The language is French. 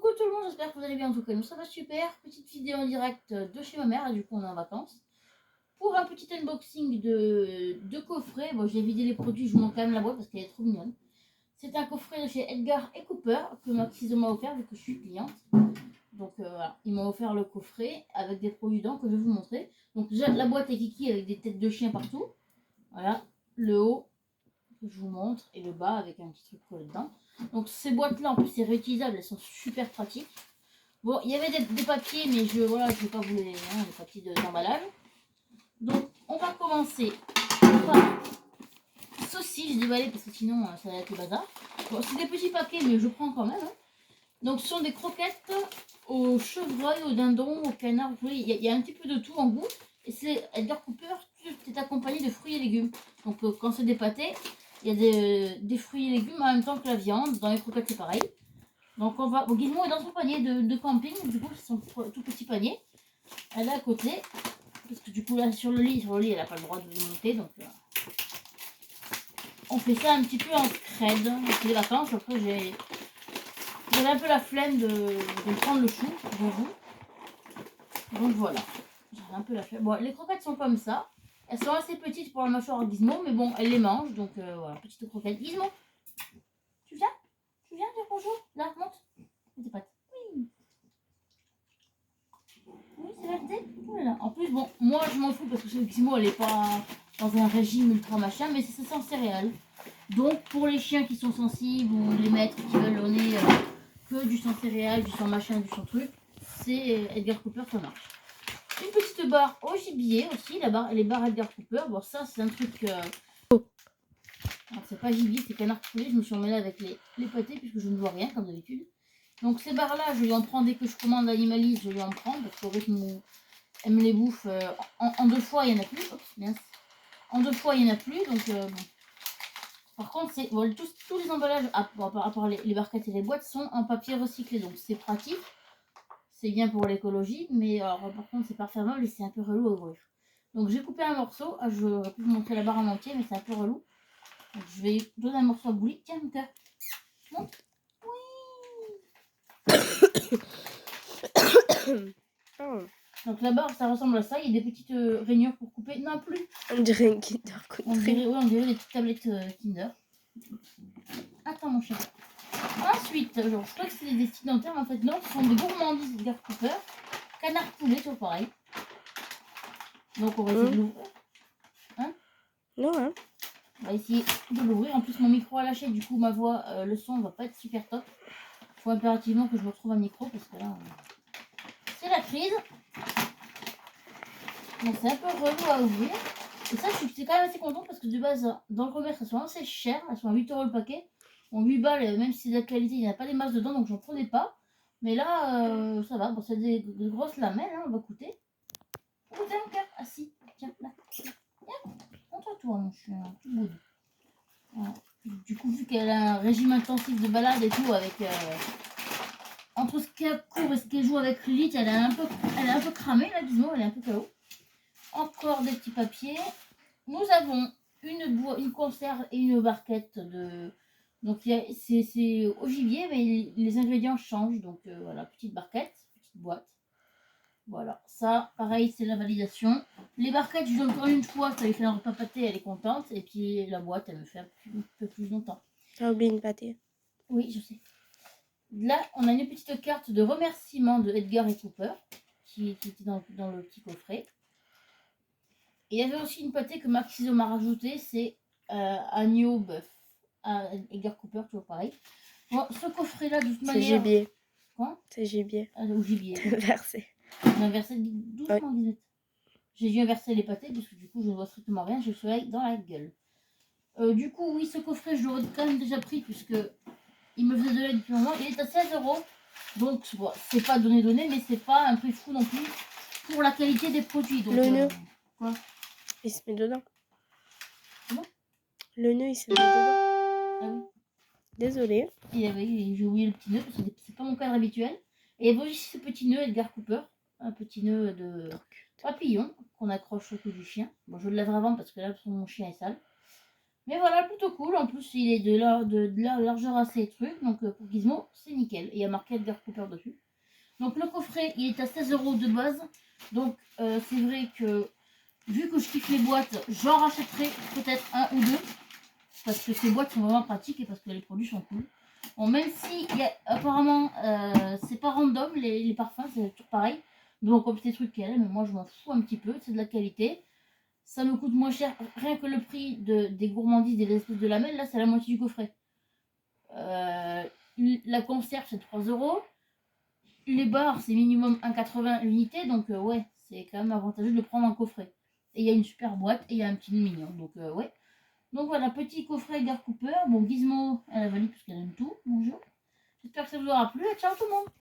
Coucou tout le monde, j'espère que vous allez bien. En tout cas, nous ça va super. Petite vidéo en direct de chez ma mère, et du coup on est en vacances. Pour un petit unboxing de coffret. Bon, j'ai vidé les produits, je vous montre quand même la boîte parce qu'elle est trop mignonne. C'est un coffret de chez Edgar et Cooper que Maxiso m'a offert vu que je suis cliente. Donc voilà, il m'a offert le coffret avec des produits dedans que je vais vous montrer. Donc déjà la boîte est kiki avec des têtes de chien partout. Voilà, le haut que je vous montre et le bas avec un petit truc collé dedans. Donc ces boîtes là en plus c'est réutilisable, elles sont super pratiques. Bon, il y avait des papiers, mais je vais pas vous les papiers d'emballage. Donc, on va commencer par ceci. Je déballé parce que sinon, ça va être le bazar. Bon, c'est des petits paquets, mais je prends quand même. Hein. Donc, ce sont des croquettes au chevreuil, au dindon, au canard. Vous voyez, il y a un petit peu de tout en goût. Et c'est Edgar Cooper, tout est accompagné de fruits et légumes. Donc, quand c'est des pâtés, il y a des fruits et légumes en même temps que la viande. Dans les croquettes, c'est pareil. Donc on va. Bon, Gizmo est dans son panier de camping, du coup c'est son tout petit panier. Elle est à côté. Parce que du coup là sur le lit elle n'a pas le droit de monter. Donc on fait ça un petit peu en scred. C'est les vacances, après j'avais un peu la flemme de prendre le chou, j'avoue. Donc voilà. J'avais un peu la flemme. Bon, les croquettes sont comme ça. Elles sont assez petites pour la mâchoire Gizmo, mais bon, elle les mange. Donc voilà, petite croquette. Gizmo, tu viens dire bonjour. Là, monte. Tes pattes. Oui. Oui, c'est vérité. Voilà. En plus, bon, moi je m'en fous parce que Gizmo elle est pas dans un régime ultra machin, mais c'est sans céréales. Donc pour les chiens qui sont sensibles ou les maîtres qui veulent donner que du sans céréales, du sans machin, du sans truc, c'est Edgar Cooper, ça marche. Une petite barre au gibier aussi, les barres Edgar Cooper. Bon, ça c'est un truc. Alors, c'est pas gibier, c'est canard poulet. Je me suis emmêlée avec les pâtés puisque je ne vois rien comme d'habitude. Donc ces barres là, je lui en prends dès que je commande Animalise, je lui en prends parce qu'au rythme où elle me les bouffe en 2 fois, il n'y en a plus. Oups, en 2 fois, il n'y en a plus. Donc bon. Par contre, bon, tous les emballages, à part les barquettes et les boîtes, sont en papier recyclé. Donc c'est pratique. C'est bien pour l'écologie. Mais alors, par contre, c'est pas fermable et c'est un peu relou à ouvrir. Donc j'ai coupé un morceau. Je vais plus vous montrer la barre en entier, mais c'est un peu relou. Donc, je vais donner un morceau à Bouli. Tiens, mon cœur. Monte. Oui. Oh. Donc la barre, ça ressemble à ça. Il y a des petites rainures pour couper. Non, plus. On dirait une Kinder Country. On dirait des petites tablettes Kinder. Attends, mon chat. Ensuite, genre, je crois que c'est des destinataires, mais en fait, non, ce sont des gourmandises Edgar Cooper. Canard poulet, toujours pareil. Donc, on va essayer de l'ouvrir. Hein? Non, hein? On va essayer de l'ouvrir. En plus, mon micro a lâché, du coup, ma voix, le son va pas être super top. Il faut impérativement que je me retrouve un micro parce que là, c'est la crise. Donc, c'est un peu relou à ouvrir. Et ça, je suis quand même assez contente parce que de base, dans le commerce, elles sont assez chères. Elles sont à 8 € le paquet. Bon, 8 balles, même si c'est de la qualité, il n'y a pas des masses dedans, donc j'en prenais pas. Mais là, ça va. Bon, c'est des grosses lamelles, hein, on va goûter. Oh, tiens, mon cœur. Assis. Tiens, là. Tiens, montre-toi, mon chien. Tout beau. Voilà. Du coup, vu qu'elle a un régime intensif de balade et tout, avec entre ce qu'elle court et ce qu'elle joue avec Lilith, elle est un peu cramée, là, disons, elle est un peu KO. Encore des petits papiers. Nous avons une conserve et une barquette de. Donc c'est au gibier, mais les ingrédients changent. Donc voilà, petite barquette, petite boîte. Voilà, ça, pareil, c'est la validation. Les barquettes, je donne encore une fois, ça lui fait un repas pâté, elle est contente. Et puis la boîte, elle me fait un peu plus longtemps. T'as oublié une pâté. Oui, je sais. Là, on a une petite carte de remerciement de Edgar et Cooper, qui était dans le petit coffret. Et il y avait aussi une pâtée que Maxiso m'a rajoutée, c'est agneau bœuf. Edgar Cooper, toujours pareil. Bon, ce coffret-là, de toute manière. C'est gibier. Quoi? C'est gibier. Ou gibier. Inversé. On a inversé doucement, Guisette. J'ai dû inverser les pâtés parce que du coup, je ne vois strictement rien. J'ai le soleil dans la gueule. Du coup, oui, ce coffret, je l'aurais quand même déjà pris puisque il me faisait de l'aide depuis un moment. Il est à 16 €. Donc, bon, c'est pas donné, mais c'est pas un prix fou non plus pour la qualité des produits. Donc, le nœud. Quoi? Il se met dedans. Comment? Le nœud, il se met dedans. Ah oui. Désolée. J'ai oublié le petit nœud parce que c'est pas mon cadre habituel. Et il y avait aussi ce petit nœud Edgar Cooper. Un petit nœud de papillon qu'on accroche au cou du chien. Bon, je le lèverai avant parce que là, mon chien est sale. Mais voilà, plutôt cool. En plus, il est de la largeur assez truc. Donc pour Gizmo, c'est nickel. Et il y a marqué Edgar Cooper dessus. Donc le coffret, il est à 16 € de base. Donc c'est vrai que vu que je kiffe les boîtes, j'en rachèterai peut-être un ou deux. Parce que ces boîtes sont vraiment pratiques et parce que les produits sont cool. Bon, même si apparemment c'est pas random, les parfums, c'est toujours pareil. Donc comme c'est trucs qu'elle, mais moi je m'en fous un petit peu, c'est de la qualité. Ça me coûte moins cher, rien que le prix des gourmandises et des espèces de lamelles, là c'est la moitié du coffret. La conserve c'est 3 €. Les barres c'est minimum 1,80 l'unité, donc ouais, c'est quand même avantageux de le prendre en coffret. Et il y a une super boîte et il y a un petit mignon, donc ouais. Donc voilà, petit coffret Edgar Cooper. Bon, Gizmo, elle a validé parce qu'elle aime tout. Bonjour. J'espère que ça vous aura plu et ciao tout le monde.